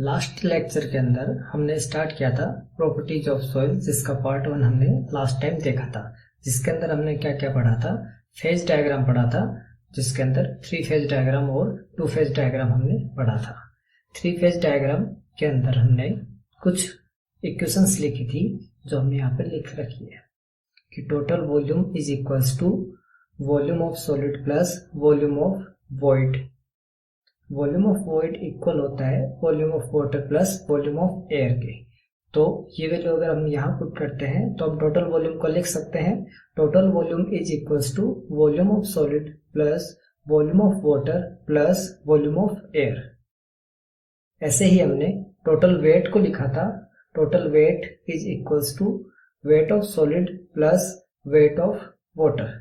Last lecture के अंदर हमने स्टार्ट किया था प्रॉपर्टीज ऑफ सॉइल, जिसका पार्ट 1 हमने लास्ट टाइम देखा था, जिसके अंदर हमने क्या क्या पढ़ा था। फेज डायग्राम पढ़ा था, जिसके अंदर 3 फेज डायग्राम और 2 फेज डायग्राम हमने पढ़ा था। 3 फेज डायग्राम के अंदर हमने कुछ इक्वेशंस लिखी थी जो हमने यहाँ पर लिख रखी है कि total volume is equals to volume of solid plus volume of void. Volume of void equal होता है volume of water plus volume of air के। तो ये वैल्यू अगर हम यहाँ पुट करते हैं तो हम टोटल वॉल्यूम को लिख सकते हैं, total volume is equals to volume of solid plus volume of water plus volume of air. ऐसे ही हमने टोटल वेट को लिखा था, total weight is equals to weight of solid plus weight of water.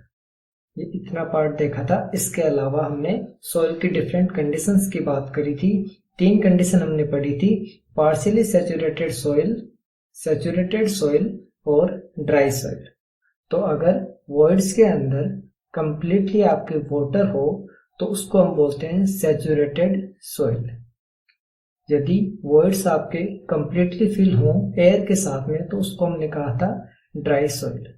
ये इतना पार्ट देखा था। इसके अलावा हमने सॉइल की डिफरेंट कंडीशंस की बात करी थी। 3 कंडीशन हमने पढ़ी थी, पार्शियली सैचुरेटेड सॉइल और ड्राई सॉइल। तो अगर वॉइड्स के अंदर कंप्लीटली आपके वाटर हो तो उसको हम बोलते हैं सैचुरेटेड सॉइल। यदि वॉइड्स आपके कंप्लीटली फिल हो एयर के साथ में तो उसको हमने कहा था ड्राई सॉइल।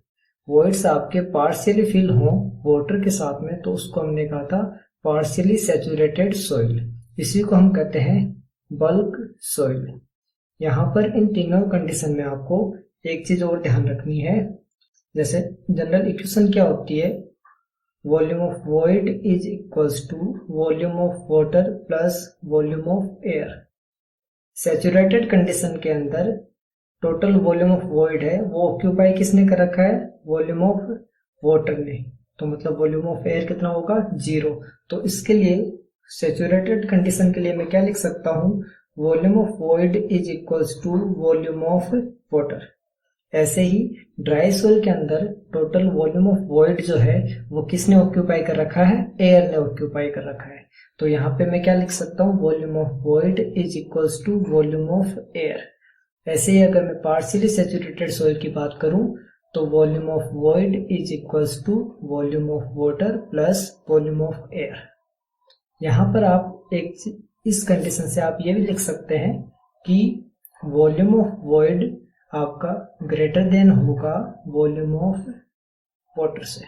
वॉइड्स आपके पार्शियली फिल हो वाटर के साथ में तो उसको हमने कहा था पार्शियली सैचुरेटेड सॉइल। इसी को हम कहते हैं बल्क सॉइल। यहाँ पर इन तीनों कंडीशन में आपको एक चीज और ध्यान रखनी है। जैसे जनरल इक्वेशन क्या होती है, volume of void is equals to volume of water plus volume of air. Saturated condition के अंदर टोटल वॉल्यूम ऑफ वॉइड है वो ऑक्यूपाई किसने कर रखा है, वॉल्यूम ऑफ वाटर ने। तो मतलब वॉल्यूम ऑफ एयर कितना होगा, 0। तो इसके लिए सैचुरेटेड कंडीशन के लिए मैं क्या लिख सकता हूँ, volume of void is equals to volume of water. ऐसे ही ड्राई सॉइल के अंदर टोटल वॉल्यूम ऑफ वॉइड जो है वो किसने ऑक्यूपाई कर रखा है, एयर ने ऑक्यूपाई कर रखा है। तो यहाँ पे मैं क्या लिख सकता हूँ, volume of void is equals to volume of air. ऐसे ही अगर मैं पार्शियली सैचुरेटेड सॉइल की बात करूं तो volume of void is equals to volume of water plus volume of air. यहाँ पर आप इस कंडीशन से आप ये भी लिख सकते हैं कि वॉल्यूम ऑफ वॉइड आपका ग्रेटर देन होगा वॉल्यूम ऑफ वाटर से।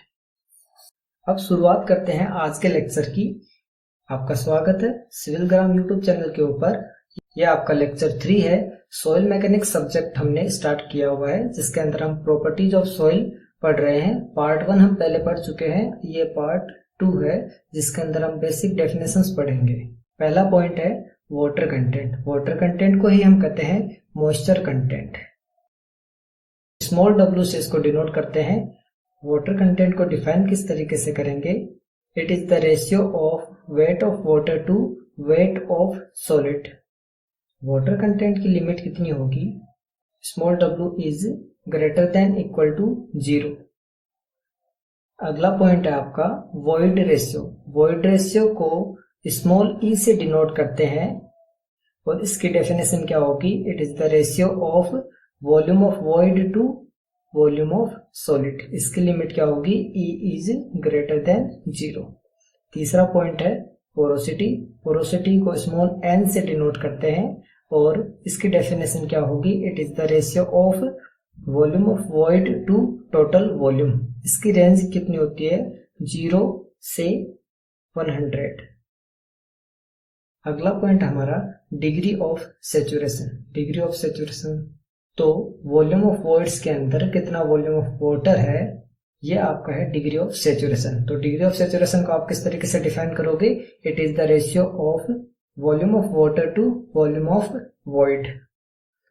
अब शुरुआत करते हैं आज के लेक्चर की। आपका स्वागत है सिविल ग्राम यूट्यूब चैनल के ऊपर। यह आपका लेक्चर 3 है। सॉइल मैकेनिक्स सब्जेक्ट हमने स्टार्ट किया हुआ है, जिसके अंदर हम प्रॉपर्टीज ऑफ सॉइल पढ़ रहे हैं। पार्ट 1 हम पहले पढ़ चुके हैं, ये पार्ट 2 है जिसके अंदर हम बेसिक डेफिनेशंस पढ़ेंगे। पहला पॉइंट है वाटर कंटेंट। वाटर कंटेंट को ही हम कहते हैं मॉइस्चर कंटेंट। स्मॉल w से इसको डिनोट करते हैं। वाटर कंटेंट को डिफाइन किस तरीके से करेंगे, it is the ratio of weight of water to weight of solid. Water content की लिमिट कितनी होगी, small w is greater than equal to 0। अगला पॉइंट है आपका वॉइड रेशियो। वॉइड रेशियो को स्मॉल e से डिनोट करते हैं और इसकी डेफिनेशन क्या होगी, it is the ratio of volume of void to volume of solid. इसकी लिमिट क्या होगी, e इज ग्रेटर देन 0। तीसरा पॉइंट है पोरोसिटी। पोरोसिटी को स्मॉल n से डिनोट करते हैं और इसकी डेफिनेशन क्या होगी, it is the ratio of volume of void to total volume. इसकी रेंज कितनी होती है, 0 से 100। अगला पॉइंट हमारा degree of saturation. Degree of saturation तो वॉल्यूम ऑफ वॉइड्स के अंदर कितना वॉल्यूम ऑफ वाटर है, ये आपका है डिग्री ऑफ सैचुरेशन। तो डिग्री ऑफ सैचुरेशन को आप किस तरीके से डिफाइन करोगे, it is the ratio of volume of water to volume of void.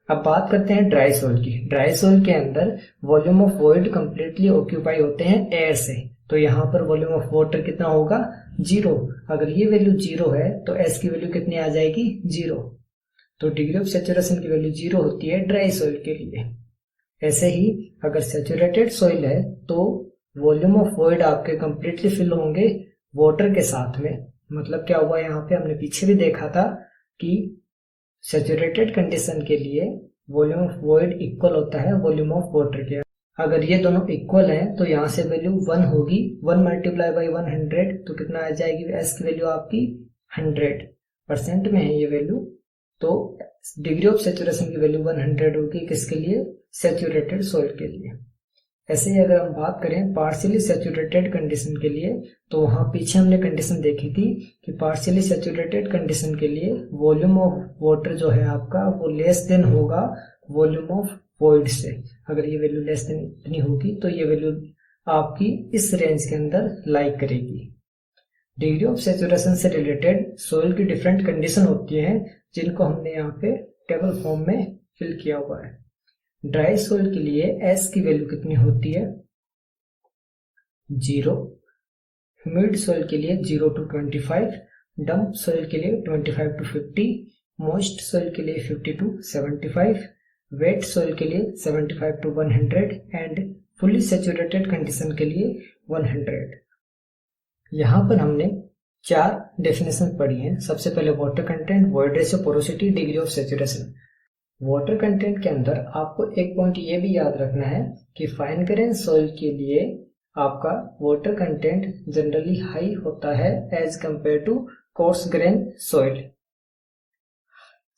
अब बात करते हैं ड्राई सॉइल की। ड्राई सॉइल के अंदर volume of void completely occupy होते हैं एयर से। तो यहाँ पर वॉल्यूम ऑफ वाटर कितना होगा, 0। अगर ये वैल्यू 0 है तो एस की वैल्यू कितनी आ जाएगी, 0। तो डिग्री ऑफ सैचुरेशन की वैल्यू 0 होती है ड्राई सॉइल के लिए। ऐसे ही अगर सैचुरेटेड सॉइल है तो वॉल्यूम ऑफ वॉइड आपके कंप्लीटली फिल होंगे वाटर के साथ में। मतलब क्या हुआ, यहाँ पे हमने पीछे भी देखा था कि सैचुरेटेड कंडीशन के लिए वॉल्यूम ऑफ वॉइड इक्वल होता है वॉल्यूम ऑफ वाटर के। अगर ये दोनों इक्वल हैं तो यहाँ से वैल्यू 1 होगी। 1 मल्टीप्लाई बाई 100 तो कितना आ जाएगी, एस की वैल्यू आपकी 100% में है ये वैल्यू। तो डिग्री ऑफ सेचुरेशन की वैल्यू 100 होगी किसके लिए, सेचुरेटेड सॉइल के लिए। ऐसे ही अगर हम बात करें पार्शियली सेचुरेटेड कंडीशन के लिए, तो वहां पीछे हमने कंडीशन देखी थी कि पार्शियली सेचुरेटेड कंडीशन के लिए वॉल्यूम ऑफ वाटर जो है आपका वो लेस देन होगा वॉल्यूम ऑफ वॉइड से। अगर ये वैल्यू लेस देन इतनी होगी तो ये वैल्यू आपकी इस रेंज के अंदर लाइक करेगी। डिग्री ऑफ सेचुरेशन से रिलेटेड सॉइल की डिफरेंट कंडीशन होती हैं जिनको हमने यहाँ पे टेबल फॉर्म में फिल किया हुआ है। ड्राई सॉइल के लिए S की वैल्यू कितनी होती है, 0। ह्यूमिड सॉइल के लिए 0 to 25, डंप सॉइल के लिए 25 to 50, मॉइस्ट सॉइल के लिए 50 to 75, वेट सॉइल के लिए 75 to 100 and fully saturated condition के लिए 100। यहाँ पर हमने 4 डेफिनेशन पढ़ी हैं। सबसे पहले water content, void ratio, porosity, degree of saturation. Water content के अंदर आपको एक पॉइंट ये भी याद रखना है कि फाइन ग्रेन सॉइल के लिए आपका वाटर कंटेंट जनरली हाई होता है as compare to coarse grain soil.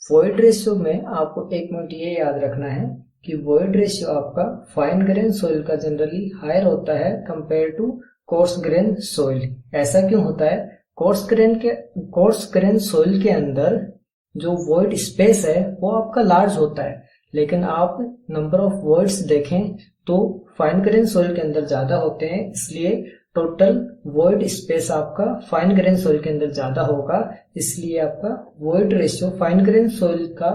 Void ratio में आपको एक पॉइंट ये याद रखना है कि वॉइड रेशियो आपका फाइन ग्रेन सॉइल का जनरली हायर होता है compare to coarse grain soil. ऐसा क्यों होता है, कोर्स ग्रेन सॉइल के अंदर जो वॉइड स्पेस है वो आपका लार्ज होता है, लेकिन आप नंबर ऑफ वॉइड्स देखें तो फाइन ग्रेन सॉइल के अंदर ज्यादा होते हैं, इसलिए टोटल वॉइड स्पेस आपका फाइन ग्रेन सॉइल के अंदर ज्यादा होगा, इसलिए आपका void ratio fine grain soil का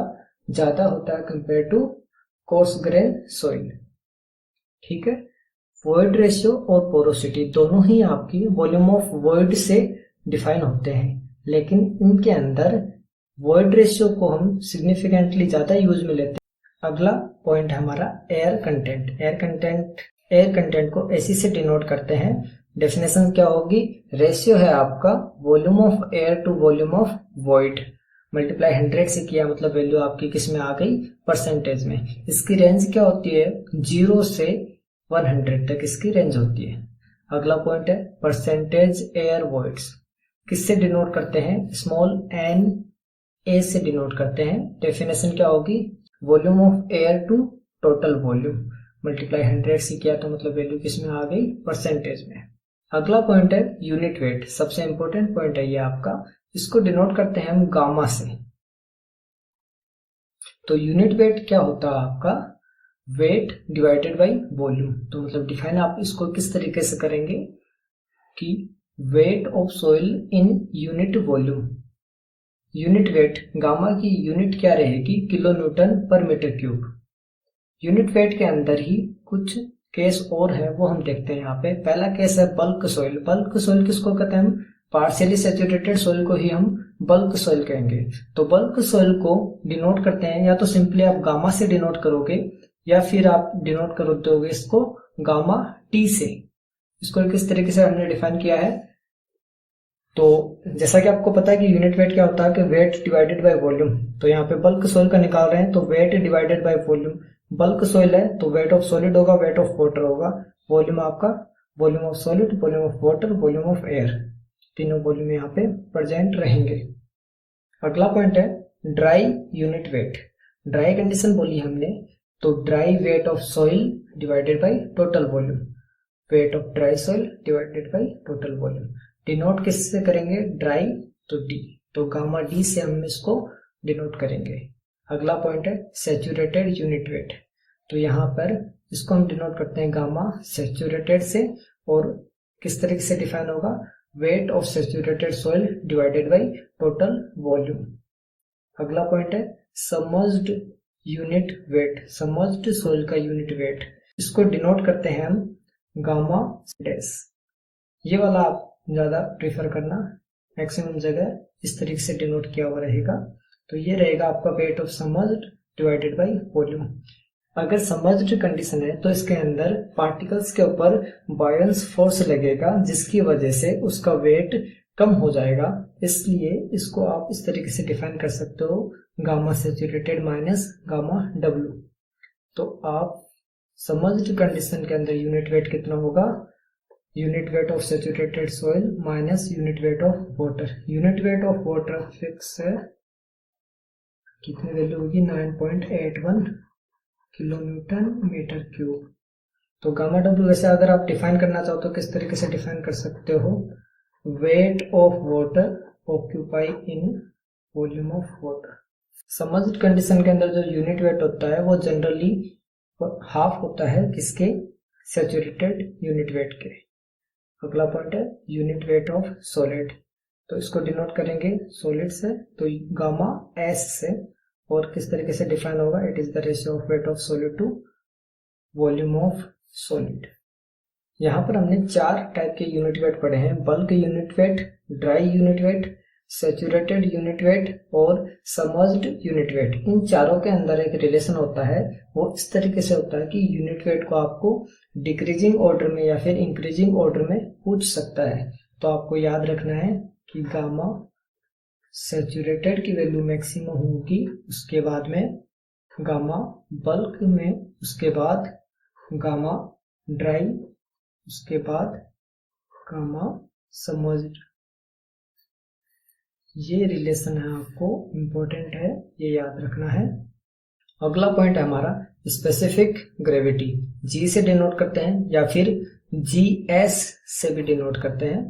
ज्यादा होता है compare to coarse grain soil. ठीक है, वॉइड रेशियो और पोरोसिटी दोनों ही आपकी वॉल्यूम ऑफ वॉइड से डिफाइन होते हैं, लेकिन इनके अंदर वॉइड रेशियो को हम सिग्निफिकेंटली ज्यादा यूज में लेते हैं। अगला पॉइंट है हमारा एयर कंटेंट। एयर कंटेंट को एसी से डिनोट करते हैं। डेफिनेशन क्या होगी, रेशियो है आपका volume of air to volume of void, multiply 100 से किया, मतलब वैल्यू आपकी किस में आ गई, परसेंटेज में। इसकी रेंज क्या होती है, 0 से 100 तक इसकी रेंज होती है। अगला पॉइंट है परसेंटेज एयर वॉइड्स, किससे डिनोट करते हैं, स्मॉल n ए से डिनोट करते हैं। डेफिनेशन क्या होगी, volume of air to total volume, multiply 100 से किया तो मतलब वैल्यू किस में आ गई, परसेंटेज में। अगला पॉइंट है यूनिट वेट, सबसे इंपॉर्टेंट पॉइंट है ये आपका, इसको डिनोट करते हैं हम गामा से। तो यूनिट वेट क्या होता है आपका, वेट डिवाइडेड बाई वॉल्यूम। तो मतलब डिफाइन आप इसको किस तरीके से करेंगे कि weight of soil in unit volume. Unit weight, gamma की यूनिट क्या रहेगी, किलो न्यूटन पर मीटर क्यूब। यूनिट वेट के अंदर ही कुछ केस और है, वो हम देखते हैं यहाँ पे। पहला केस है बल्क सॉइल। बल्क सॉइल किसको कहते हैं हम, पार्शियली सेचुरेटेड सॉइल को ही हम बल्क सॉइल कहेंगे। तो बल्क सॉइल को डिनोट करते हैं, या तो सिंपली आप गामा से डिनोट करोगे, या फिर आप डिनोट कर दोगे इसको गामा टी से। इसको किस तरीके से हमने डिफाइन किया है, तो जैसा कि आपको पता है कि यूनिट वेट क्या होता है कि वेट डिवाइडेड बाय वॉल्यूम। तो यहाँ पे बल्क सॉइल का निकाल रहे हैं तो wait divided by volume. Bulk soil है तो वेट ऑफ सॉलिड होगा, वेट ऑफ वाटर होगा। वॉल्यूम आपका volume of solid, volume of water, volume of air, तीनों वॉल्यूम यहाँ पे प्रेजेंट रहेंगे। अगला पॉइंट है dry unit weight. Dry condition बोली हमने, तो dry weight of soil divided by total volume, weight of dry soil divided by total volume. Denote किससे करेंगे, ड्राई तो डी, तो गामा डी से हम इसको डिनोट करेंगे। अगला पॉइंट है सैचुरेटेड यूनिट वेट। तो यहाँ पर इसको हम डिनोट करते हैं गामा सैचुरेटेड से, और किस तरीके से डिफाइन होगा, weight of saturated soil divided by total volume. अगला पॉइंट है submerged unit wait, submerged soil का यूनिट वेट, इसको डिनोट करते हैं हम गामा डैश। ये वाला आप ज्यादा प्रीफर करना, मैक्सिमम जगह इस तरीके से डिनोट किया हुआ रहेगा। तो ये रहेगा आपका weight of submerged divided by volume. अगर सबमर्ज्ड कंडीशन है तो इसके अंदर पार्टिकल्स के ऊपर बायोन्स फोर्स लगेगा, जिसकी वजह से उसका वेट कम हो जाएगा, इसलिए इसको आप इस तरीके से डिफाइन कर सकते हो, gamma saturated minus gamma W. तो आप सबमर्ज्ड कंडीशन के अंदर यूनिट वेट कितना होगा, unit weight of saturated soil minus unit weight of water. Unit weight of water fix है कितनी वैल्यू होगी 9.81 किलो न्यूटन मीटर क्यूब। तो गामा डब्ल्यू वैसे अगर आप डिफाइन करना चाहो तो किस तरीके से डिफाइन कर सकते हो, wait of water occupy in volume of water. Submerged condition के अंदर जो यूनिट वेट होता है वो जनरली हाफ होता है किसके, सैचुरेटेड यूनिट वेट के। अगला पॉइंट है यूनिट वेट ऑफ सॉलिड, तो इसको डिनोट करेंगे सॉलिड से, तो गामा एस से, और किस तरीके से डिफाइन होगा, it is the ratio of weight of solid to volume of solid. यहाँ पर हमने 4 टाइप के यूनिट वेट पढ़े हैं, bulk unit wait, dry unit weight, saturated unit wait और सबमर्ज्ड यूनिट वेट। इन चारों के अंदर एक रिलेशन होता है, वो इस तरीके से होता है कि यूनिट वेट को आपको डिक्रीजिंग ऑर्डर में या फिर इंक्रीजिंग ऑर्डर में पूछ सकता है। तो आपको याद रखना है कि गामा सैचुरेटेड की वैल्यू मैक्सिमम होगी, उसके बाद में गामा बल्क में, उसके बाद गामा ड्राई, उसके बाद गामा सबमर्ज्ड। ये रिलेशन है, आपको इंपॉर्टेंट है, ये याद रखना है। अगला पॉइंट है हमारा स्पेसिफिक ग्रेविटी, जी से डिनोट करते हैं या फिर जी एस से भी डिनोट करते हैं।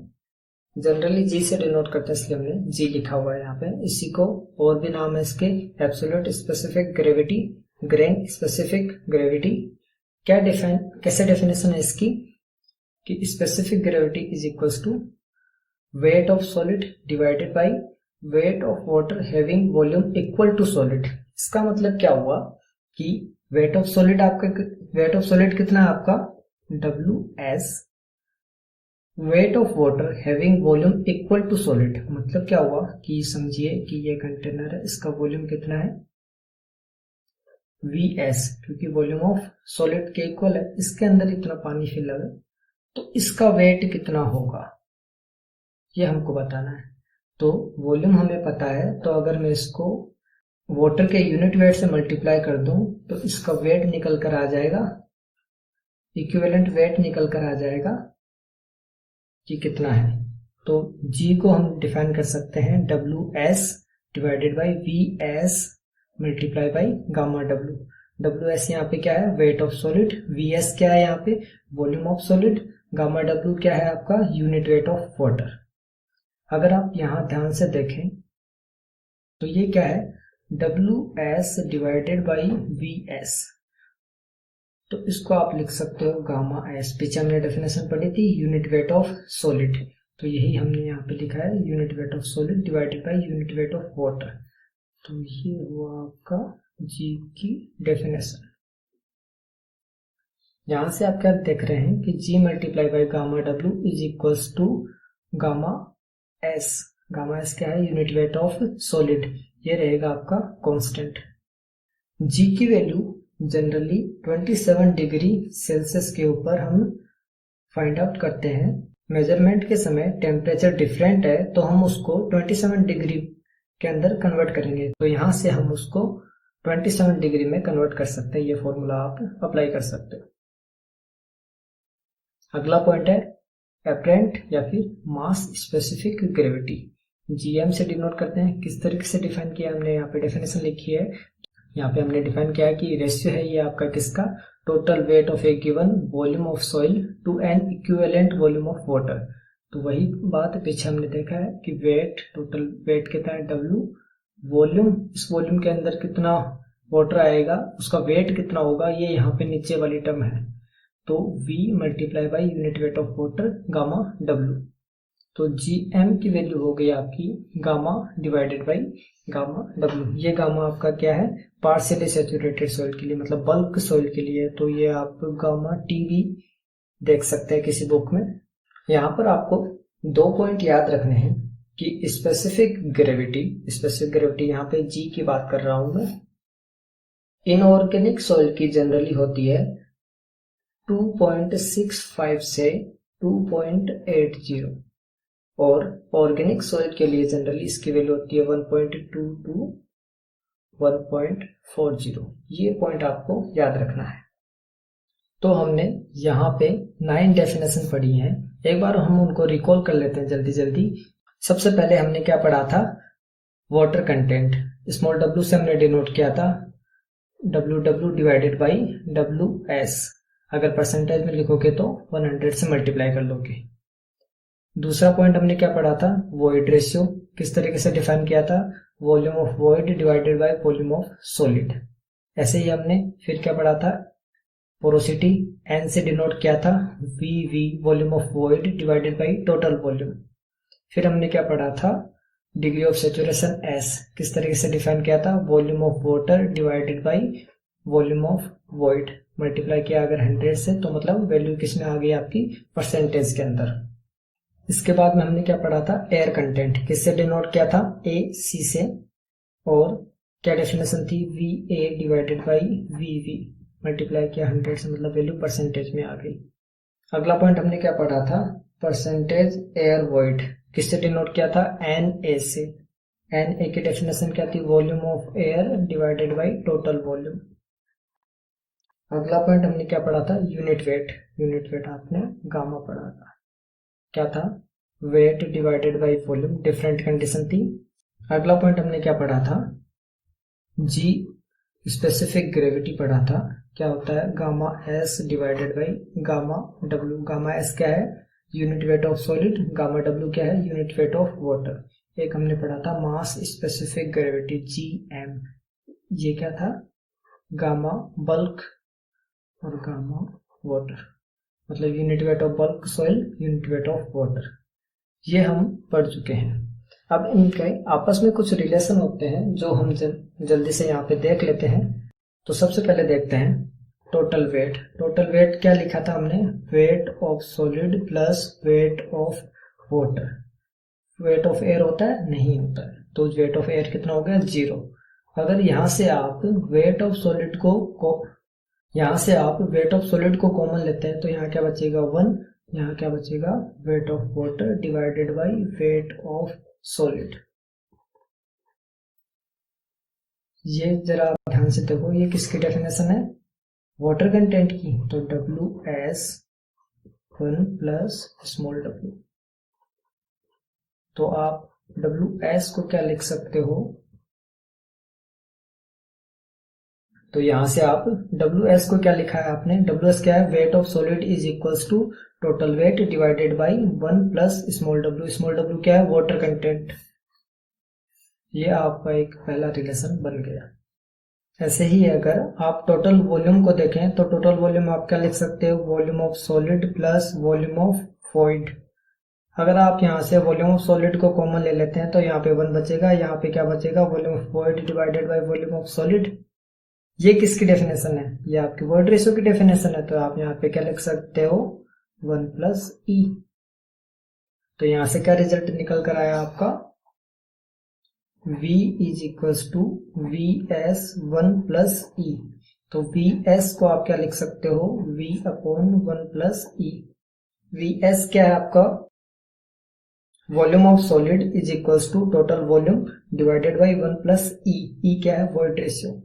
जनरली जी से डिनोट करते हैं इसलिए हमने जी लिखा हुआ है यहाँ पे। इसी को और भी नाम है इसके absolute specific gravity, grain specific gravity. कैसे डेफिनेशन है इसकी कि specific gravity is equals to weight of solid divided by weight of water having volume equal to solid. इसका मतलब क्या हुआ कि वेट ऑफ सॉलिड कितना है आपका WS, weight of water having volume equal to solid. मतलब क्या हुआ कि समझिए कि ये कंटेनर है, इसका वॉल्यूम कितना है VS, क्योंकि वॉल्यूम ऑफ सॉलिड के इक्वल है, इसके अंदर इतना पानी फिल है, तो इसका वेट कितना होगा ये हमको बताना है। तो वॉल्यूम हमें पता है, तो अगर मैं इसको वाटर के यूनिट वेट से मल्टीप्लाई कर दूं तो इसका वेट निकल कर आ जाएगा, इक्विवेलेंट वेट निकल कर आ जाएगा कि कितना है। तो G को हम डिफाइन कर सकते हैं WS divided by VS multiply by gamma W। WS यहाँ पे क्या है, वेट ऑफ सॉलिड, VS क्या है यहाँ पे, volume of solid, gamma W क्या है आपका, यूनिट वेट ऑफ वाटर। अगर आप यहां ध्यान से देखें तो ये क्या है, WS डिवाइडेड बाई VS, तो इसको आप लिख सकते हो गामा S। पीछे हमने डेफिनेशन पढ़ी थी यूनिट वेट ऑफ सॉलिड, तो यही हमने यहाँ पे लिखा है unit weight of solid divided by unit weight of water. तो ये हुआ आपका G की डेफिनेशन। यहां से आप क्या देख रहे हैं कि G multiply by gamma W is equals to gamma S। Gamma S क्या है, यूनिट वेट ऑफ सॉलिड, ये रहेगा आपका कांस्टेंट। G की वैल्यू जनरली 27 डिग्री सेल्सियस के ऊपर हम फाइंड आउट करते हैं। मेजरमेंट के समय टेम्परेचर डिफरेंट है तो हम उसको 27 डिग्री के अंदर कन्वर्ट करेंगे, तो यहां से हम उसको 27 डिग्री में कन्वर्ट कर सकते हैं। ये फॉर्मूला आप अप्लाई कर सकते हो। अगला पॉइंट है एपरेंट या फिर मास स्पेसिफिक ग्रेविटी, GM से डिनोट करते हैं। किस तरीके से डिफाइन किया हमने, यहाँ पे डेफिनेशन लिखी है। यहाँ पे हमने डिफाइन किया है कि रेशियो है ये आपका किसका, total weight of a given volume of soil to an equivalent volume of water. तो वही बात पीछे हमने देखा है कि वेट, टोटल वेट कितना है W, वॉल्यूम, इस वॉल्यूम के अंदर कितना वाटर आएगा, उसका वेट कितना होगा, ये यहाँ पे नीचे वाली टर्म है। तो V multiply by unit weight of water gamma W। तो GM की वैल्यू हो गई आपकी gamma divided by gamma W। ये गामा आपका क्या है, पार्शियली सैचुरेटेड सॉइल के लिए, मतलब बल्क सॉइल के लिए। तो ये आप गामा TB देख सकते हैं किसी बुक में। यहाँ पर आपको 2 पॉइंट याद रखने हैं कि स्पेसिफिक ग्रेविटी यहाँ पे G की बात कर रहा हूं मैं, इनऑर्गेनिक सॉइल की जनरली होती है 2.65 से 2.80 और ऑर्गेनिक सॉइल के लिए जनरली इसकी वैल्यू होती है 1.2 टू 1.40। ये पॉइंट आपको याद रखना है। तो हमने यहाँ पे 9 डेफिनेशन पढ़ी हैं, एक बार हम उनको रिकॉल कर लेते हैं जल्दी जल्दी। सबसे पहले हमने क्या पढ़ा था, वाटर कंटेंट। स्मॉल w से हमने डिनोट किया था WW डिवाइडेड बाई WS। अगर परसेंटेज में लिखोगे तो 100 से मल्टीप्लाई कर लोगे। दूसरा पॉइंट हमने क्या पढ़ा था, वॉइड रेशियो किस तरीके से डिफाइन किया था, volume of void divided by volume of solid. ऐसे ही हमने फिर क्या पढ़ा था, पोरोसिटी N से डिनोट किया था VV volume of void divided by total volume. फिर हमने क्या पढ़ा था, डिग्री ऑफ सेचुरेशन S किस तरीके से डिफाइन किया था, volume of water divided by volume of void, multiply किया अगर 100 से तो मतलब वैल्यू किसमें आ गई आपकी, परसेंटेज के अंदर। इसके बाद में हमने क्या पढ़ा था, एयर कंटेंट किससे डिनोट किया था, AC से, और क्या डेफिनेशन थी, VA divided by VV, multiply किया 100 से मतलब वैल्यू परसेंटेज में आ गई। अगला पॉइंट हमने क्या पढ़ा था, परसेंटेज एयर वॉइड किससे डिनोट किया था, NA से। NA की डेफिनेशन क्या थी, volume of air divided by total volume. अगला पॉइंट हमने क्या पढ़ा था, यूनिट वेट। यूनिट वेट आपने गामा पढ़ा था, क्या था, weight divided by volume, different condition थी। अगला पॉइंट हमने क्या पढ़ा था, G स्पेसिफिक ग्रेविटी पढ़ा था, क्या होता है, gamma S divided by gamma W। Gamma S क्या है, unit weight of solid, gamma W क्या है, यूनिट वेट ऑफ वाटर। एक हमने पढ़ा था मास स्पेसिफिक ग्रेविटी GM, ये क्या था, गामा बल्क और गामा वाटर, मतलब unit weight of bulk soil, unit weight of water, ये हम पढ़ चुके हैं। अब इनके आपस में कुछ रिलेशन होते हैं जो हम जल्दी से यहाँ पे देख लेते हैं। तो सबसे पहले देखते हैं टोटल वेट। टोटल वेट क्या लिखा था हमने, wait of solid plus weight of water. Weight of air होता है, नहीं होता है, तो वेट ऑफ एयर कितना हो गया, 0। अगर यहाँ से आप वेट ऑफ सॉलिड को कॉमन लेते हैं तो यहाँ क्या बचेगा, 1। यहाँ क्या बचेगा, wait of water divided by weight of solid. ये जरा आप ध्यान से देखो, ये किसकी डेफिनेशन है, वाटर कंटेंट की, तो WS 1 प्लस स्मॉल w। तो आप WS को क्या लिख सकते हो, तो यहां से आप WS को क्या लिखा है आपने, WS क्या है, weight of solid is equals to total weight divided by 1 plus small w। Small w क्या है, वाटर कंटेंट। ये आपका एक पहला रिलेशन बन गया। ऐसे ही अगर आप टोटल वॉल्यूम को देखें तो टोटल वॉल्यूम आप क्या लिख सकते हो, volume of solid plus volume of void. अगर आप यहाँ से वॉल्यूम ऑफ सॉलिड को कॉमन ले लेते हैं तो यहाँ पे 1 बचेगा, यहाँ पे क्या बचेगा, volume of void divided by volume of solid. ये किसकी डेफिनेशन है, ये आपकी वॉइड रेशियो की डेफिनेशन है, तो आप यहाँ पे क्या लिख सकते हो, 1 प्लस E। तो यहाँ से क्या रिजल्ट निकल कर आया आपका, V is equals to VS 1 plus E। तो VS को आप क्या लिख सकते हो, V upon 1 plus E। VS क्या है आपका, volume of solid is equals to total volume divided by 1 plus E। E क्या है, वॉइड रेशियो।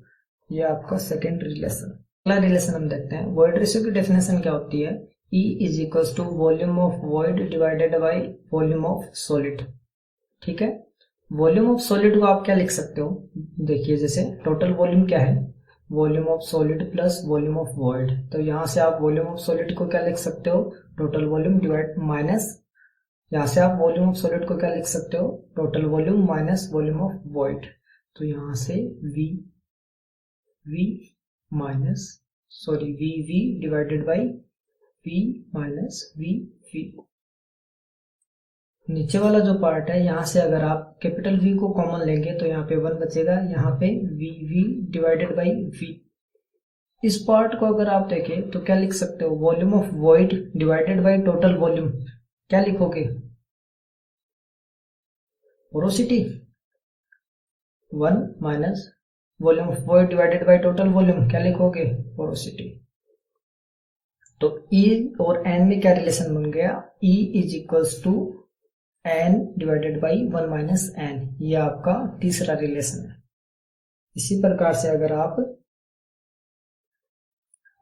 ये आपका सेकेंड रिलेशन। अगला रिलेशन हम देखते हैं, वॉइड रेशियो की डेफिनेशन क्या होती है, E is equals to volume of void divided by volume of solid. ठीक है, वॉल्यूम ऑफ सॉलिड को आप क्या लिख सकते हो, देखिए जैसे टोटल वॉल्यूम क्या है, volume of solid plus volume of void. तो यहाँ से आप वॉल्यूम ऑफ सॉलिड को क्या लिख सकते हो, टोटल वॉल्यूम डिवाइड माइनस, यहाँ से आप वॉल्यूम ऑफ सॉलिड को क्या लिख सकते हो, total volume minus volume of void. तो यहाँ से VV divided by V minus VV। नीचे वाला जो पार्ट है, यहाँ से अगर आप कैपिटल V को कॉमन लेंगे तो यहाँ पे 1 बचेगा, यहाँ पे VV डिवाइडेड बाई V। इस पार्ट को अगर आप देखें तो क्या लिख सकते हो, volume of void divided by total volume. क्या लिखोगे, porosity 1 minus volume of void divided by total volume, क्या लिखोगे, पोरोसिटी। तो E और N में क्या रिलेशन बन गया, E is equals to N divided by 1 minus N। ये आपका तीसरा रिलेशन है। इसी प्रकार से अगर आप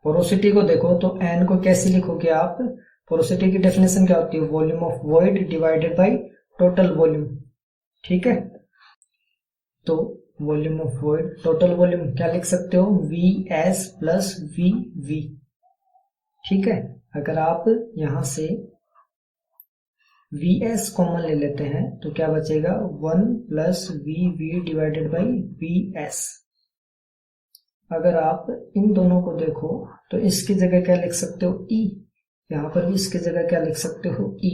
पोरोसिटी को देखो तो N को कैसे लिखोगे आप, पोरोसिटी की डेफिनेशन क्या होती है, volume of void divided by total volume. ठीक है, तो volume of void, total volume क्या लिख सकते हो, VS प्लस VV। ठीक है, अगर आप यहां से VS कॉमन ले लेते हैं तो क्या बचेगा, 1 plus VV divided by VS। अगर आप इन दोनों को देखो तो इसकी जगह क्या लिख सकते हो, E। यहाँ पर भी इसकी जगह क्या लिख सकते हो, E।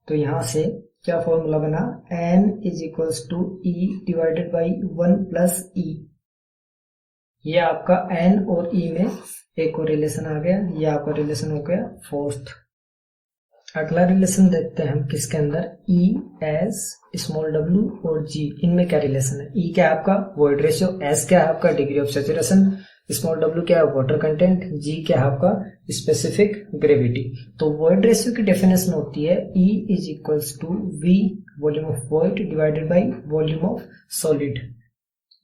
तो यहां से क्या फॉर्मूला बना, N is equals to E divided by 1 plus E। ये आपका N और E में एक और रिलेशन आ गया, ये आपका रिलेशन हो गया फोर्थ। अगला रिलेशन देखते हैं हम किसके अंदर, E S स्मॉल w और G, इनमें क्या रिलेशन है। E क्या है आपका वॉइड रेशियो, S क्या है आपका degree of saturation, small w क्या है वाटर कंटेंट, G क्या है आपका स्पेसिफिक ग्रेविटी। तो वॉइड रेशियो की डेफिनेशन होती है E is equals to V volume of void divided by volume of solid.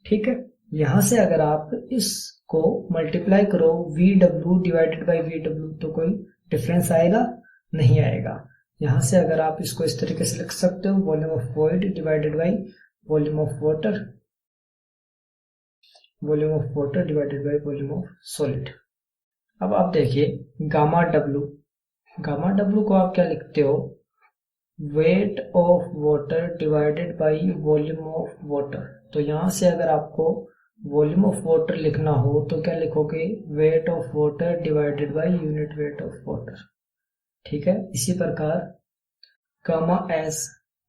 ठीक है, यहां से अगर आप इसको मल्टीप्लाई करो VW डिवाइडेड बाई VW तो कोई डिफरेंस आएगा नहीं आएगा। यहां से अगर आप इसको इस तरीके से लिख सकते हो, volume of void divided by volume of water, volume of water divided by volume of solid. अब आप देखिए गामा डब्ल्यू को आप क्या लिखते हो, wait of water divided by volume of water. तो यहां से अगर आपको वॉल्यूम ऑफ वाटर लिखना हो तो क्या लिखोगे, weight of water divided by unit weight of water. ठीक है, इसी प्रकार gamma S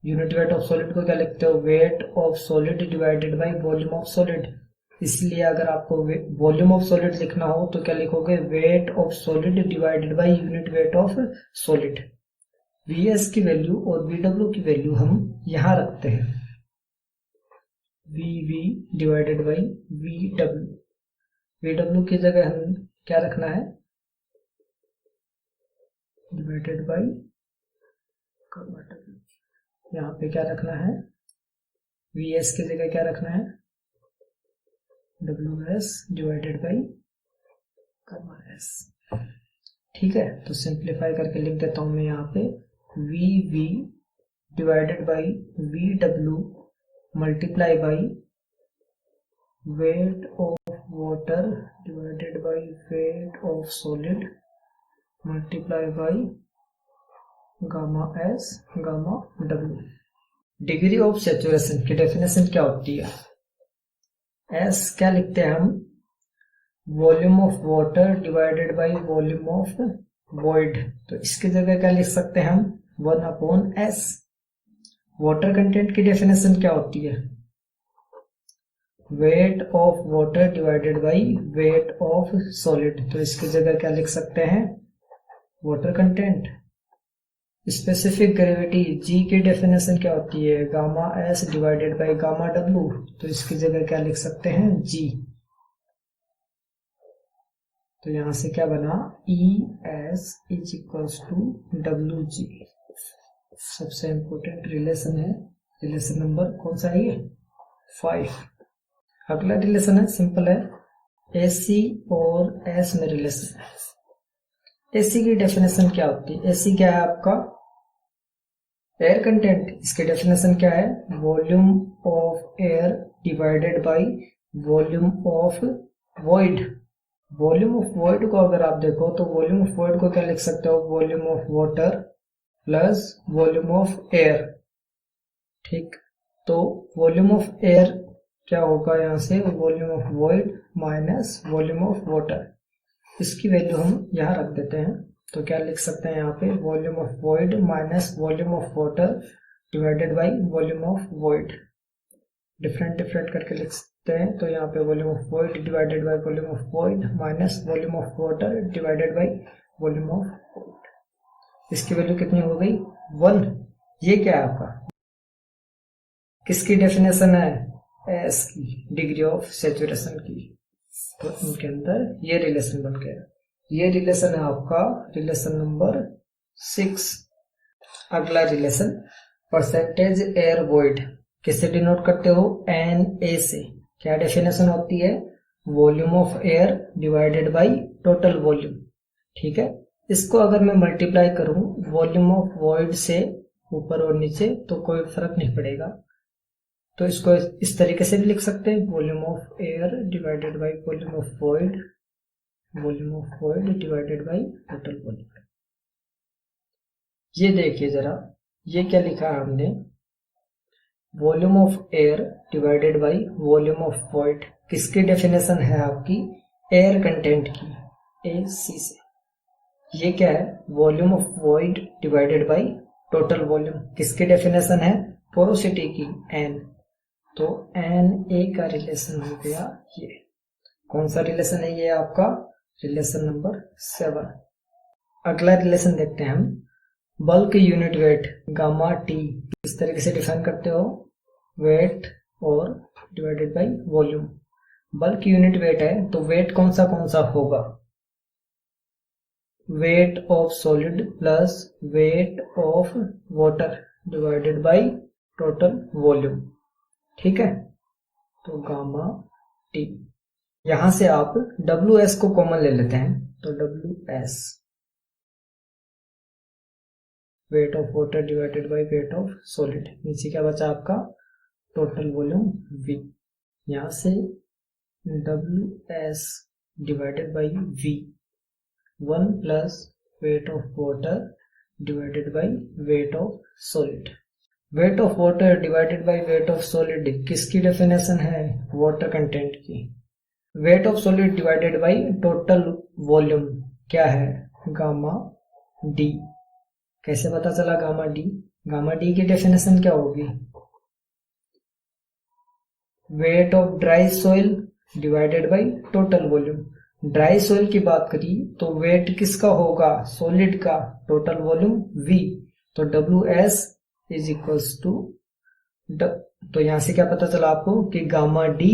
unit weight of solid को क्या लिखते हो, wait of solid divided by volume of solid. इसलिए अगर आपको वॉल्यूम ऑफ सॉलिड लिखना हो तो क्या लिखोगे, weight of solid divided by unit weight of solid. VS की वैल्यू और VW की वैल्यू हम यहां रखते हैं, VV divided by VW। VW की जगह हम क्या रखना है, डिवाइडेड बाई, यहाँ पे क्या रखना है, VS की जगह क्या रखना है, WS डिवाइडेड बाई S। ठीक है, तो सिंप्लीफाई करके लिख देता हूं मैं यहाँ पे, VV divided by VW multiply by wait of water divided by wait of solid multiply by gamma S gamma W। Degree of saturation की डेफिनेशन क्या होती है, S क्या लिखते हैं हम, volume of water divided by volume of void. तो इसकी जगह क्या लिख सकते हैं हम, 1/S। वाटर कंटेंट की डेफिनेशन क्या होती है, weight of water divided by wait of solid. तो इसकी जगह क्या लिख सकते हैं, water content. Specific gravity G की डेफिनेशन क्या होती है, gamma S divided by gamma W। तो इसकी जगह क्या लिख सकते हैं, G। तो यहां से क्या बना, ES is equals to WG। सबसे इंपॉर्टेंट रिलेशन है, रिलेशन नंबर कौन सा है, 5। अगला रिलेशन है, सिंपल है, AC और S में रिलेशन है। AC की डेफिनेशन क्या होती है, AC क्या है आपका एयर कंटेंट। इसकी डेफिनेशन क्या है, volume of air divided by volume of void. Volume of void को अगर आप देखो तो वॉल्यूम ऑफ वॉइड को क्या लिख सकते हो, volume of water plus volume of air. ठीक, तो वॉल्यूम ऑफ एयर क्या होगा, यहां से volume of void minus volume of water. इसकी वैल्यू हम यहां रख देते हैं, तो क्या लिख सकते हैं यहाँ पे, volume of void minus volume of water divided by volume of void. Different करके लिख सकते हैं, तो यहाँ पे volume of void divided by volume of void minus volume of water divided by volume of void. इसकी वैल्यू कितनी हो गई, 1। ये क्या है आपका, किसकी डेफिनेशन है, S की, डिग्री ऑफ सैचुरेशन की। तो इनके अंदर ये रिलेशन बन गया, ये रिलेशन है आपका रिलेशन नंबर 6। अगला रिलेशन परसेंटेज एयर वॉइड, किससे डिनोट करते हो, NA से। क्या डेफिनेशन होती है, volume of air divided by total volume. ठीक है, इसको अगर मैं मल्टीप्लाई करूं वॉल्यूम ऑफ वॉइड से ऊपर और नीचे तो कोई फर्क नहीं पड़ेगा। तो इसको इस तरीके से भी लिख सकते हैं, volume of air divided by volume of void, volume of void divided by total volume. ये देखिए जरा, ये क्या लिखा है हमने, volume of air divided by volume of void, किसकी डेफिनेशन है आपकी, एयर कंटेंट की, AC से। ये क्या है, volume of void divided by total volume, किसकी डेफिनेशन है, पोरोसिटी की, N। तो NA का रिलेशन हो गया ये। कौन सा रिलेशन है ये आपका, रिलेशन नंबर 7। अगला रिलेशन देखते हैं हम, bulk unit wait gamma T किस तरीके से डिफाइन करते हो, वेट और divided by volume. Bulk unit wait है तो वेट कौन सा होगा, wait of solid plus weight of water divided by total volume, ठीक है। तो गामा टी, यहां से आप WS को कॉमन ले लेते हैं, तो WS weight of water divided by wait of solid, नीचे क्या बचा आपका, टोटल वॉल्यूम V। यहां से WS divided by V, 1 plus weight of water divided by wait of solid. Wait of water divided by wait of solid किसकी definition है, water content की। Wait of solid divided by total volume क्या है, gamma D. कैसे पता चला gamma D, gamma D की definition क्या होगी, weight of dry soil divided by total volume. Dry soil की बात करी तो वेट किसका होगा, सॉलिड का, टोटल वॉल्यूम V। तो WS इज इक्वल्स टू, तो यहां से क्या पता चला आपको कि gamma D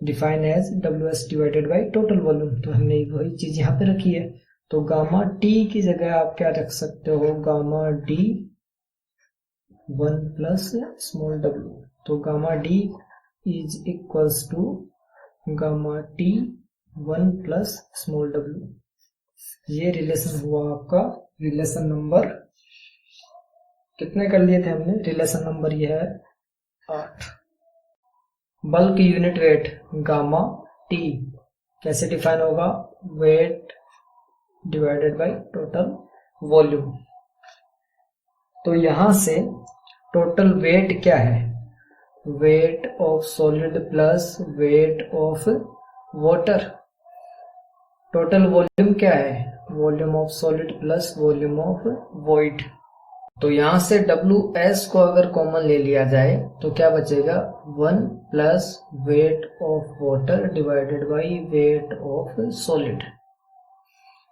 define as WS divided by total volume. तो हमने वही चीज यहाँ पे रखी है। तो गामा टी की जगह आप क्या रख सकते हो, gamma D 1 plus small w। तो gamma D is equals to gamma T 1 plus small w। ये रिलेशन हुआ आपका रिलेशन नंबर, कितने कर लिए थे हमने, रिलेशन नंबर ये है 8। Bulk unit wait gamma T कैसे डिफाइन होगा, wait divided by total volume. तो यहां से टोटल वेट क्या है, weight of solid plus weight of water. Total volume क्या है, volume of solid plus volume of void. तो यहां से WS को अगर कॉमन ले लिया जाए तो क्या बचेगा, 1 plus weight of water divided by wait of solid.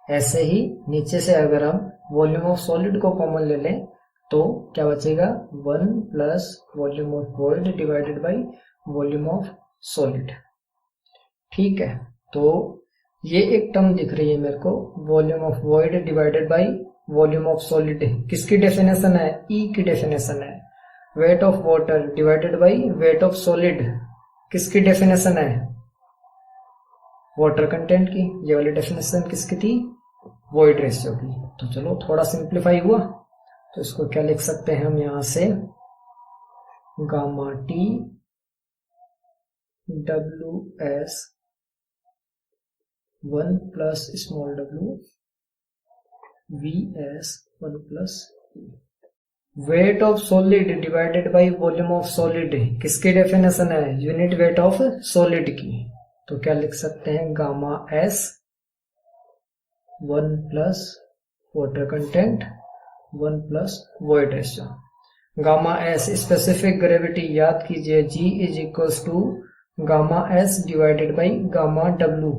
ऐसे ही नीचे से अगर हम वॉल्यूम ऑफ सॉलिड को कॉमन ले लें तो क्या बचेगा, 1 plus volume of void divided by volume of solid. ठीक है, तो ये एक टर्म दिख रही है मेरे को, volume of void divided by volume of solid. किसकी डेफिनेशन है, ई की डेफिनेशन है। Weight of water divided by wait of solid किसकी डेफिनेशन है, वाटर कंटेंट की। ये वाली डेफिनेशन किसकी थी, वॉइड रेशियो की। तो चलो थोड़ा सिंप्लीफाई हुआ, तो इसको क्या लिख सकते हैं हम यहां से, gamma T WS 1 plus small w VS 1 plus. Weight of solid divided by volume of solid किसकी डेफिनेशन है, यूनिट वेट ऑफ सॉलिड की। तो क्या लिख सकते हैं, gamma S 1 plus water content 1 plus void ratio. Gamma S specific gravity याद कीजिए, G is equals to gamma S divided by gamma W।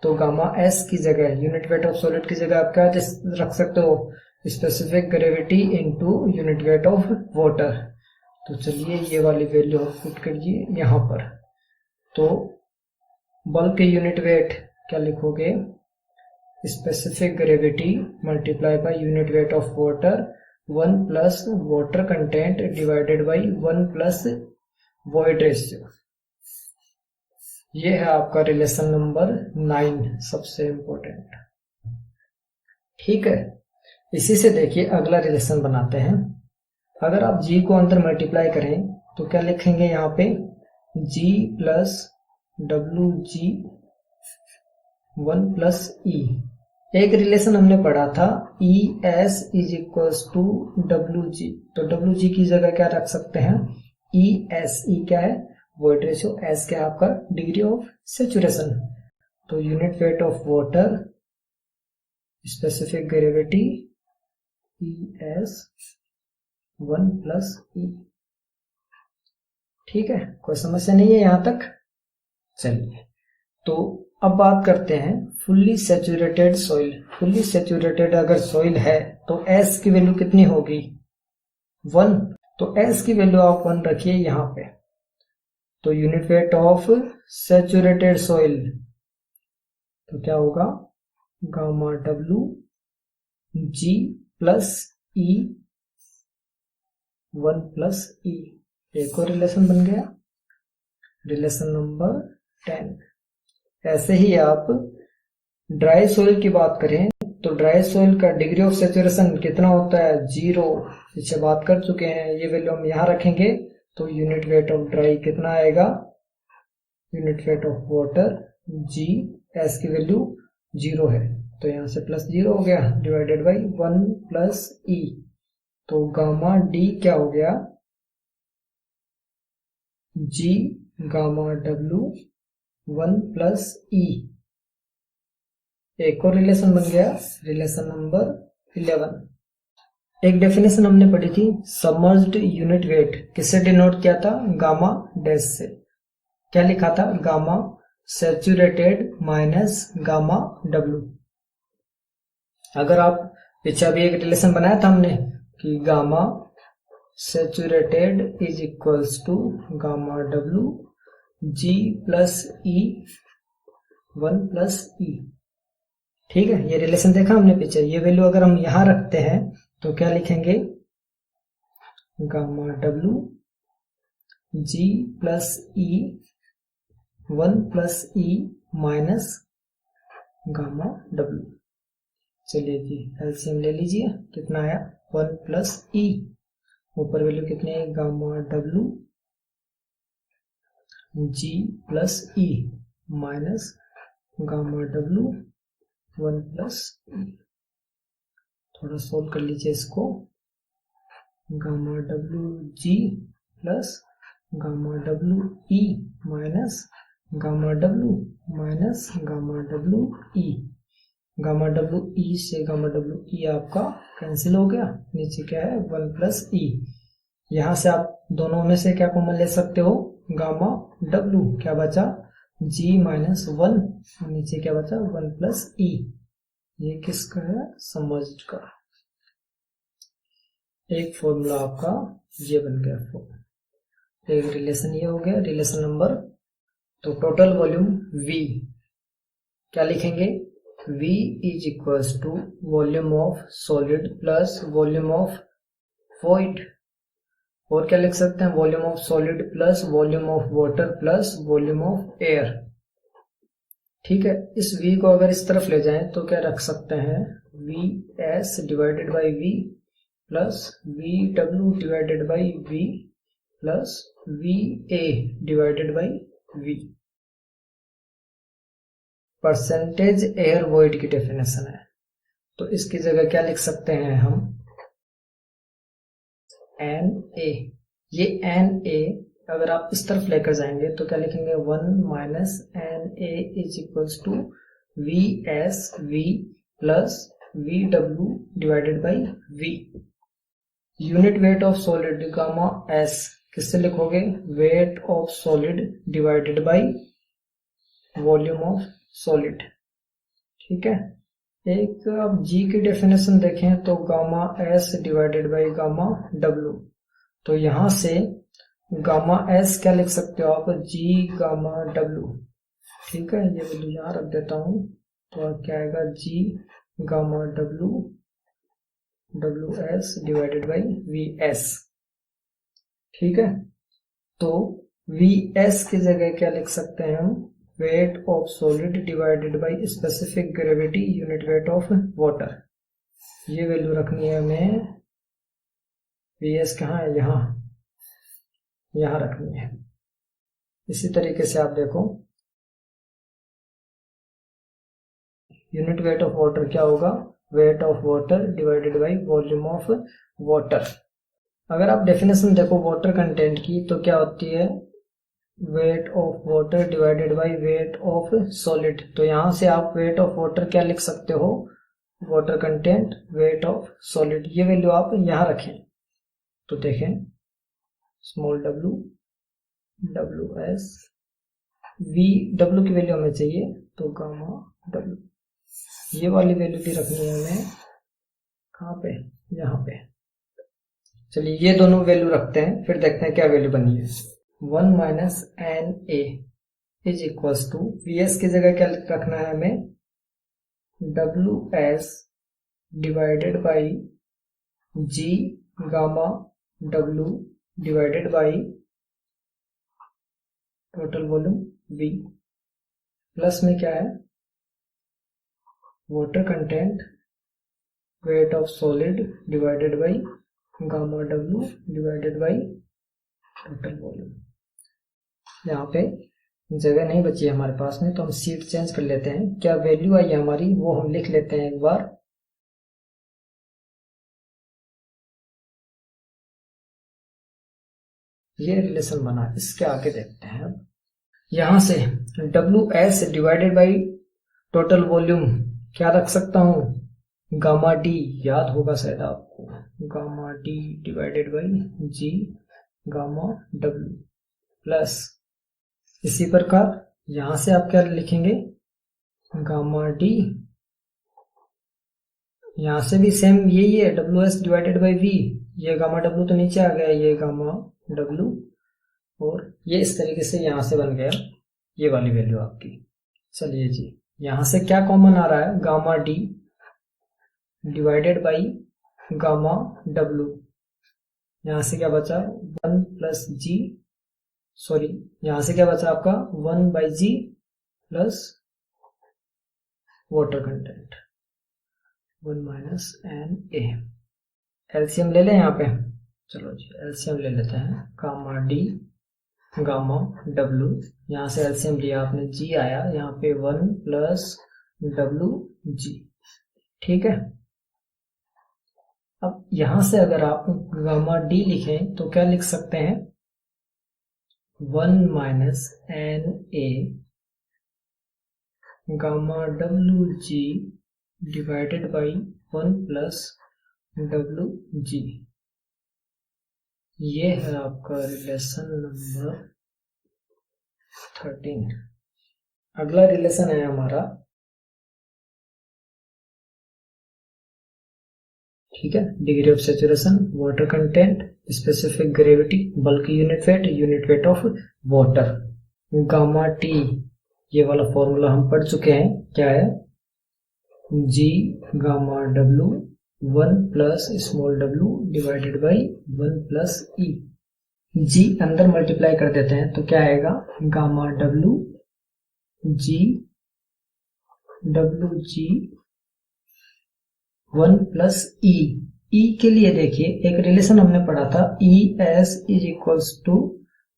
तो गामा S की जगह यूनिट वेट ऑफ सॉलिड की जगह आप क्या रख सकते हो, specific gravity into unit weight of water. तो चलिए ये वाली वैल्यू पुट करिए यहां पर। तो बल्क यूनिट वेट क्या लिखोगे, specific gravity multiply by unit weight of water 1 plus water content divided by 1 plus void ratio. ये है आपका रिलेशन नंबर 9, सबसे इंपॉर्टेंट। ठीक है, इसी से देखिए अगला रिलेशन बनाते हैं। अगर आप G को अंदर मल्टीप्लाई करें तो क्या लिखेंगे यहाँ पे G plus WG 1 plus E। एक रिलेशन हमने पढ़ा था ES is equals to WG, तो WG की जगह क्या रख सकते हैं ES। E क्या है वॉइड रेशियो, S क्या है आपका डिग्री ऑफ सेचुरेशन। तो unit weight of water specific gravity ES 1 plus E। ठीक है, कोई समस्या नहीं है यहां तक। चलिए तो अब बात करते हैं fully saturated soil. Fully saturated अगर सॉइल है तो S की वैल्यू कितनी होगी 1। तो S की वैल्यू आप 1 रखिए यहां पे। तो unit weight of saturated soil तो क्या होगा gamma W G plus E 1 plus E। एक और रिलेशन बन गया, रिलेशन नंबर 10। ऐसे ही आप ड्राई सोइल की बात करें तो ड्राई सोइल का डिग्री ऑफ सेचुरेशन कितना होता है 0। पीछे बात कर चुके हैं, ये वैल्यू हम यहां रखेंगे। तो यूनिट वेट ऑफ ड्राई कितना आएगा, unit weight of water G, S की वैल्यू 0 है तो यहां से प्लस 0 हो गया डिवाइडेड बाई 1 प्लस E। तो गामा D क्या हो गया G gamma W 1 plus E। एक और रिलेशन बन गया, रिलेशन नंबर 11। एक डेफिनेशन हमने पढ़ी थी सबमर्ज्ड यूनिट वेट, किससे डिनोट किया था गामा डैश से। क्या लिखा था gamma saturated minus gamma W। अगर आप पीछे अभी एक रिलेशन बनाया था हमने कि gamma saturated is equals to gamma W G plus E 1 plus E। ठीक है, ये रिलेशन देखा हमने पीछे। ये वैल्यू अगर हम यहां रखते हैं तो क्या लिखेंगे gamma W G plus E 1 plus E minus gamma W। चलिए जी एलसीएम ले लीजिए, कितना आया 1 प्लस E। ऊपर वैल्यू कितनी है gamma W G plus E minus gamma W 1 plus E। थोड़ा सोल्व कर लीजिए इसको। Gamma W G plus gamma W E minus gamma W minus gamma W E। Gamma W E से gamma W E आपका cancel हो गया, नीचे क्या है 1 प्लस E। यहां से आप दोनों में से क्या कॉमन ले सकते हो गामा W, क्या बचा G माइनस 1 और नीचे क्या बचा 1 प्लस E। ये किसका है सबमर्ज्ड का। एक फॉर्मूला आपका ये बन गया, एक रिलेशन ये हो गया रिलेशन नंबर। तो टोटल वॉल्यूम V क्या लिखेंगे V is equals to volume of solid plus volume of void. और क्या लिख सकते हैं volume of solid plus volume of water plus volume of air. ठीक है, इस V को अगर इस तरफ ले जाएं तो क्या रख सकते हैं VS divided by V plus VW divided by V plus VA divided by V। Percentage air void की डेफिनेशन है, तो इसकी जगह क्या लिख सकते हैं हम NA। ये NA अगर आप इस तरफ लेकर जाएंगे तो क्या लिखेंगे 1 minus NA is equals to VS V plus VW divided by V। Unit weight of solid gamma S किससे लिखोगे weight of solid divided by volume of solid. ठीक है, एक आप G की डेफिनेशन देखें तो gamma S divided by gamma W। तो यहां से गामा S क्या लिख सकते हो आप G गामा W। ठीक है, ये वैल्यू यहां रख देता हूं तो क्या आएगा G gamma W WS divided by VS। ठीक है, तो VS की जगह क्या लिख सकते हैं हम wait of solid divided by specific gravity unit weight of water. ये वैल्यू रखनी है हमें VS कहाँ है यहाँ, यहाँ रखनी है। इसी तरीके से आप देखो यूनिट वेट ऑफ वाटर क्या होगा, wait of water divided by volume of water. अगर आप डेफिनेशन देखो वाटर कंटेंट की तो क्या होती है, weight of water divided by wait of solid. तो यहां से आप वेट ऑफ वाटर क्या लिख सकते हो, water content weight of solid. ये वैल्यू आप यहां रखें तो देखें small w ws v w की वैल्यू हमें चाहिए तो गामा w, ये वाली वैल्यू भी रखनी है हमें कहाँ पे, यहाँ पे। चलिए ये दोनों वैल्यू रखते हैं, फिर देखते हैं क्या वैल्यू बनी है। 1 minus N A is equals to, V S की जगह क्या रखना है हमें, W S divided by G gamma W divided by total volume V, plus में क्या है water content weight of solid divided by gamma W divided by total volume. यहाँ पे जगह नहीं बची है हमारे पास में तो हम सीट चेंज कर लेते हैं, क्या वैल्यू आई हमारी वो हम लिख लेते हैं एक बार। ये रिलेशन बना, इसके आगे देखते हैं। अब यहां से W S divided by total volume क्या रख सकता हूं, गामा डी, याद होगा शायद आपको, gamma D divided by G gamma W, plus इसी प्रकार यहां से आप क्या लिखेंगे गामा डी, यहां से भी सेम यही है W S divided by V, ये गामा डब्ल्यू तो नीचे आ गया, ये गामा डब्ल्यू, और ये इस तरीके से यहां से बन गया ये वाली वैल्यू आपकी। चलिए जी यहां से क्या कॉमन आ रहा है, gamma D divided by gamma W, यहां से क्या बचा 1 प्लस जी, सॉरी यहां से क्या बचा आपका 1 by G plus water content 1 minus N A. LCM ले लें यहाँ पे, चलो जी एलसीएम ले लेते हैं, गामा डी गामा डब्ल्यू, यहाँ से एलसीएम लिया आपने जी आया, यहाँ पे 1 प्लस डब्ल्यू जी, ठीक है। अब यहां से अगर आप गामा डी लिखें तो क्या लिख सकते हैं 1 minus N A gamma W G divided by 1 plus W G. ये है आपका रिलेशन नंबर 13। अगला रिलेशन है हमारा, ठीक है, degree of saturation, water content, specific gravity, bulk unit weight of water, gamma T, ये वाला फॉर्मूला हम पढ़ चुके हैं, क्या है G gamma W 1 plus small W divided by 1 plus E. G अंदर मल्टीप्लाई कर देते हैं तो क्या आएगा gamma W G W G 1 plus E. E के लिए देखिए एक रिलेशन हमने पढ़ा था E S is equals to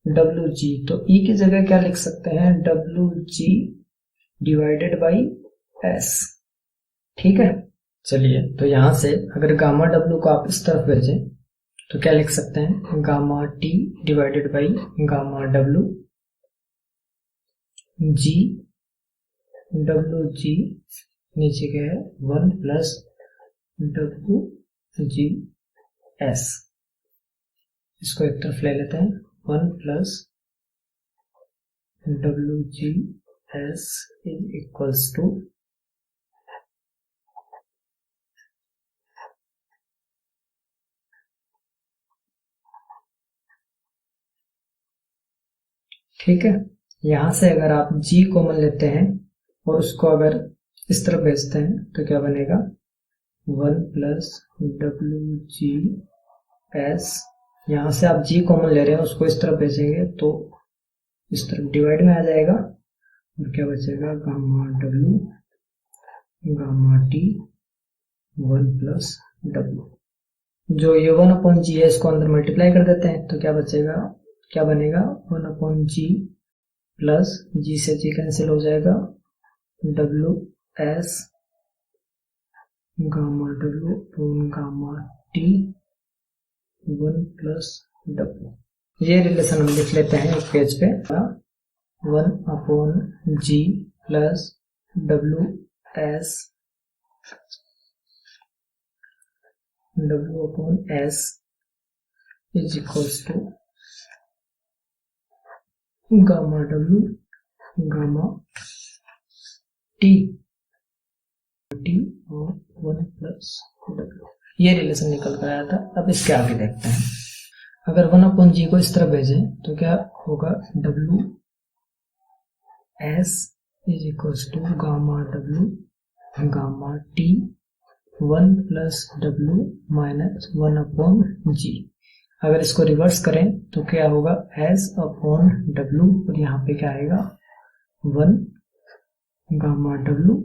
W G, तो ई की जगह क्या लिख सकते हैं W G divided by S, ठीक है। चलिए तो यहां से अगर गामा डब्ल्यू को आप इस तरफ भेजें तो क्या लिख सकते हैं gamma T divided by gamma W G W जी, नीचे क्या है 1 प्लस डब्ल्यू जी एस, इसको एक तरफ ले लेते हैं 1 plus W G S is equals to ठीक है। यहां से अगर आप g कॉमन लेते हैं और उसको अगर इस तरफ भेजते हैं तो क्या बनेगा 1 प्लस डब्ल्यू जी एस, यहां से आप g कॉमन ले रहे हैं उसको इस तरफ भेजेंगे तो इस तरफ डिवाइड में आ जाएगा और क्या बचेगा gamma W gamma T 1 plus W, जो ये 1 अपॉन जी है इसको अंदर मल्टीप्लाई कर देते हैं तो क्या बचेगा क्या बनेगा 1/g प्लस g से g कैंसिल हो जाएगा, W S gamma W upon gamma T 1 plus W. ये रिलेशन हम लिख लेते हैं एक पेज पे, 1/g plus W S W upon S is equals to gamma W gamma T और 1 प्लस W। ये रिलेशन निकल कर आया था। अब इसके आगे देखते हैं। अगर 1/g को इस तरह भेजें तो क्या होगा, W S is equals to gamma W gamma T 1 plus W minus 1/g। अगर इसको रिवर्स करें तो क्या होगा, S अपॉन डब्ल्यू और यहाँ पे क्या आएगा 1 gamma W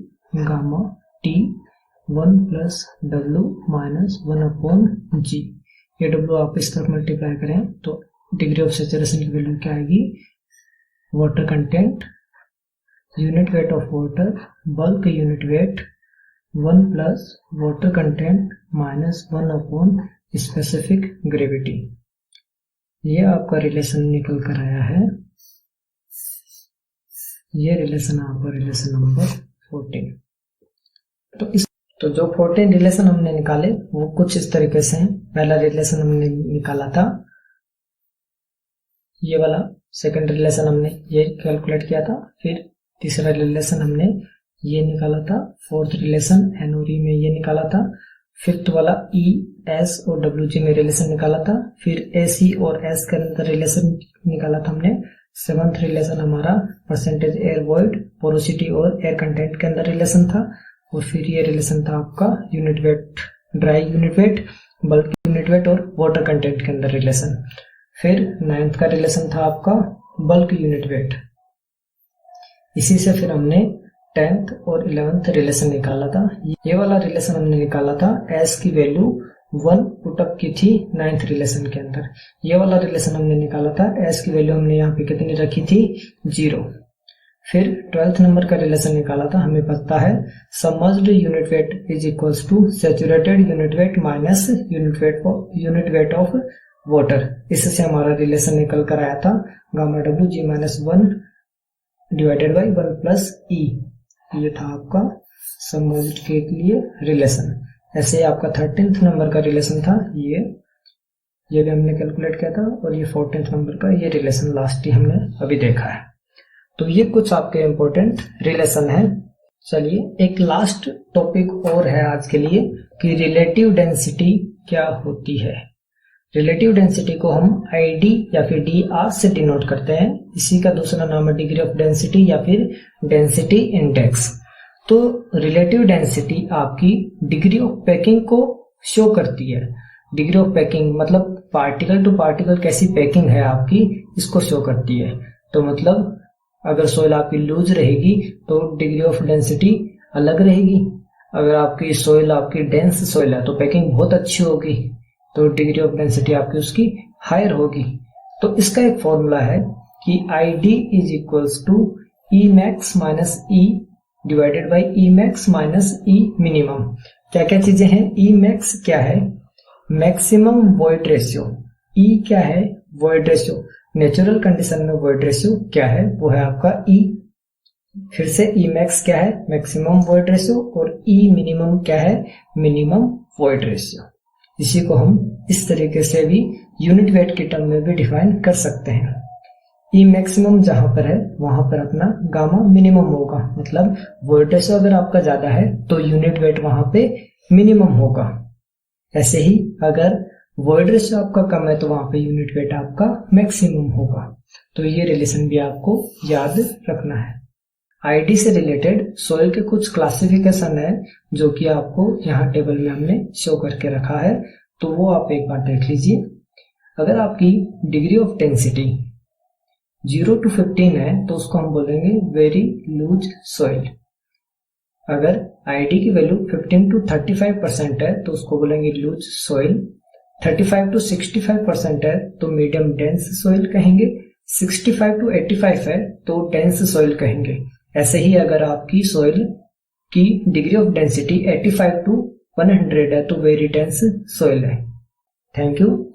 gamma T 1 plus W minus 1/g। ये डब्ल्यू आप इस तरफ मल्टीप्लाई करें तो डिग्री ऑफ सैचुरेशन की वैल्यू क्या आएगी, water content, unit weight of water, bulk unit wait 1 plus water content minus 1 specific gravity. ये आपका रिलेशन निकल कर आया है। ये रिलेशन आपका रिलेशन नंबर 14। तो जो 14 रिलेशन हमने निकाले वो कुछ इस तरीके से हैं। पहला रिलेशन हमने निकाला था ये वाला, सेकंड रिलेशन हमने ये कैलकुलेट किया था, फिर तीसरा रिलेशन हमने ये निकाला था, फोर्थ रिलेशन एन और ई में ये निकाला था, फिफ्थ वाला ई एस और डब्ल्यू जी में रिलेशन निकाला था, फिर ए सी और एस के अंदर रिलेशन निकाला था हमने, सेवंथ रिलेशन हमारा परसेंटेज एयर वॉइड पोरोसिटी और एयर कंटेंट के अंदर रिलेशन था, और फिर ये रिलेशन था आपका unit weight, dry unit weight, bulk unit wait और वाटर कंटेंट के अंदर रिलेशन। फिर नाइन्थ का रिलेशन था आपका बल्क यूनिट वेट। इसी से फिर हमने 10th और 11th रिलेशन निकाला था। ये वाला रिलेशन हमने निकाला था, एस की वैल्यू 1 पुटअप की थी 9th रिलेशन के अंदर। ये वाला रिलेशन हमने निकाला था, एस की वैल्यू हमने यहाँ पे कितनी रखी थी, 0। फिर 12th नंबर का रिलेशन निकाला था, हमें पता है submerged unit weight is equals to saturated unit weight minus unit weight of water. इससे हमारा रिलेशन निकल कर आया था gamma W G minus 1 divided by 1 plus E. ये था आपका सबमर्ज्ड के लिए रिलेशन। ऐसे आपका 13th नंबर का रिलेशन था ये भी हमने कैलकुलेट किया था, और ये 14th नंबर का ये रिलेशन लास्ट ही हमने अभी देखा है। तो ये कुछ आपके इंपॉर्टेंट रिलेशन है। चलिए एक लास्ट टॉपिक और है आज के लिए कि रिलेटिव डेंसिटी क्या होती है। रिलेटिव डेंसिटी को हम आईडी या फिर डीआर से डिनोट करते हैं। इसी का दूसरा नाम है डिग्री ऑफ डेंसिटी या फिर डेंसिटी इंडेक्स। तो रिलेटिव डेंसिटी आपकी डिग्री ऑफ पैकिंग को शो करती है। डिग्री ऑफ पैकिंग मतलब पार्टिकल टू पार्टिकल कैसी पैकिंग है आपकी, इसको शो करती है। तो मतलब अगर सोइल आपकी लूज रहेगी तो डिग्री ऑफ डेंसिटी अलग रहेगी। अगर आपकी सोइल आपकी डेंस सोइल है तो पैकिंग बहुत अच्छी होगी, तो डिग्री ऑफ डेंसिटी आपकी उसकी हायर होगी। तो इसका एक फॉर्मूला है कि ID is equals to E max minus E divided by E max minus E minimum. क्या क्या चीजें हैं, ई मैक्स क्या है, मैक्सिमम वॉइड रेशियो, ई क्या है, वॉइड रेशियो, नेचुरल कंडीशन में वॉइड रेशियो क्या है, वो है आपका ई। फिर से ई मैक्स क्या है, मैक्सिमम वॉइड रेशियो, और ई मिनिमम क्या है, मिनिमम वॉइड रेशियो। इसी को हम इस तरीके से भी यूनिट वेट के टर्म में भी डिफाइन कर सकते हैं। ई मैक्सिमम जहां पर है वहां पर अपना गामा मिनिमम होगा, मतलब वॉइड रेशियो अगर आपका ज्यादा है तो यूनिट वेट वहां पे मिनिमम होगा। ऐसे ही अगर वॉइड रेशियो आपका कम है तो वहां पे यूनिट वेट आपका मैक्सिमम होगा। तो ये रिलेशन भी आपको याद रखना है। आईडी से रिलेटेड सोइल के कुछ क्लासिफिकेशन है जो कि आपको यहाँ टेबल में हमने शो करके रखा है, तो वो आप एक बार देख लीजिए। अगर आपकी डिग्री ऑफ डेंसिटी 0 to 15 है तो उसको हम बोलेंगे वेरी लूज सोइल। अगर आईडी की वैल्यू 15 to 35% है तो उसको बोलेंगे लूज सोइल। 35 to 65% है तो मीडियम डेंस सॉइल कहेंगे, 65 to 85 है तो डेंस सॉइल कहेंगे। ऐसे ही अगर आपकी सॉइल की डिग्री ऑफ डेंसिटी 85 to 100 है तो वेरी डेंस सॉइल है। Thank you.